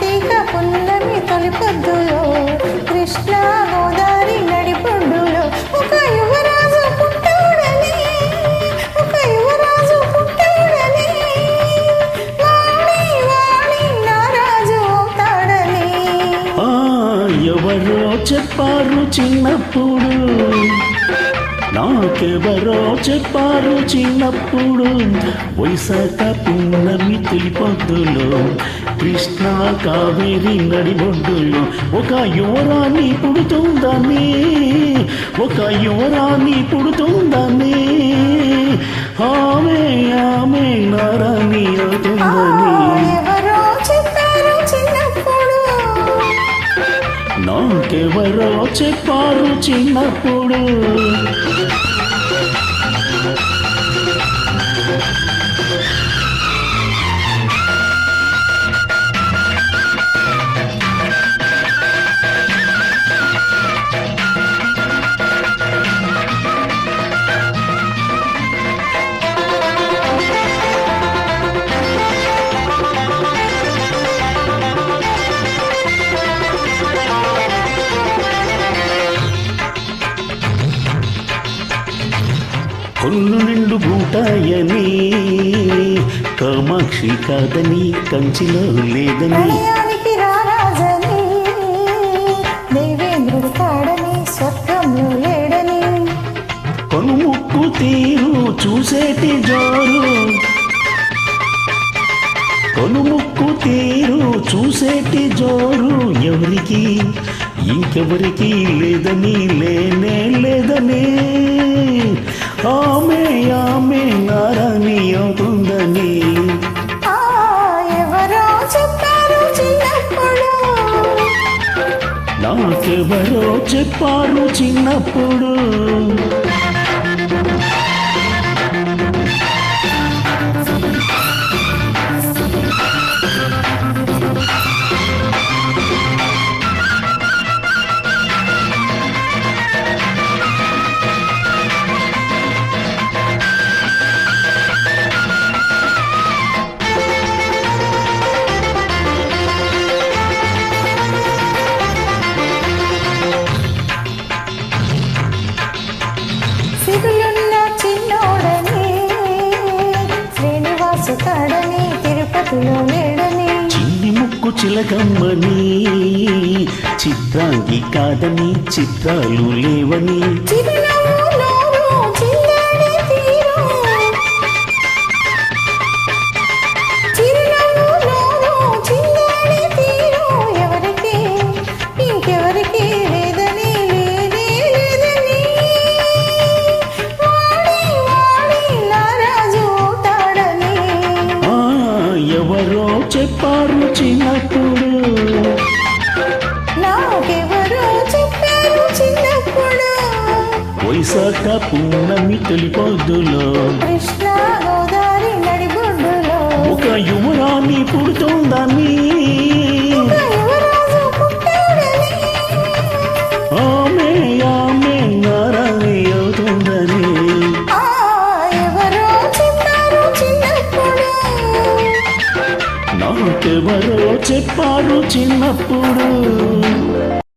కార్తీక పున్నమి తొలి పొద్దులో కృష్ణ గోదావరి నడిపొడ్డులో ఒక యువరాజు పుట్టాడని ఒక యువరాజు పుట్టాడని వాణి వాణి నా రాజు అవుతాడని ఎవరో చెప్పారు చిన్నప్పుడు నాకెవరో చెప్పారు చిన్నప్పుడు వైశాఖ పున్నమి తొలిపొద్దులో కృష్ణ కావేరి నడిబొడ్డులో ఒక యువరాణి పుడుతుందని ఒక యువరాణి పుడుతుందని ఆమె ఆమె నారాణి అవుతుందని నాకెవరో చెప్పారు చిన్నప్పుడు కొల్లు నిండు బూటాయని కామాక్షి కాదని కంచిలో లేదని కొనుముక్కు తీరు చూసేటి జోరు కొనుముక్కు తీరు చూసేటి జోరు ఎవరికి ఇంకెవరికి లేదని లేనే లేదని ఆమె ఆమె నారాణి అవుతుందని ఎవరో చెప్పారు చిన్నప్పుడు నాకెవరో చెప్పారు చిన్నప్పుడు చిన్నోడని శ్రీనివాసు కాడని తిరుపతిలో లేడని చిన్ని ముక్కు చిలకమ్మని చిత్రాంగి కాదని చిత్రాలు లేవని ఎవరో చెప్పారు చిన్నప్పుడు నాకెవరో చెప్పారు చిన్నప్పుడు వైశాఖ పున్నమి తొలిపొద్దులో కృష్ణ గోదావరి నడిబొడ్డులో ఒక యువరాణి పుడుతుందని ఆమె ఆమె నారాణి అవుతుందని నాకెవరో చెప్పారు చిన్నప్పుడు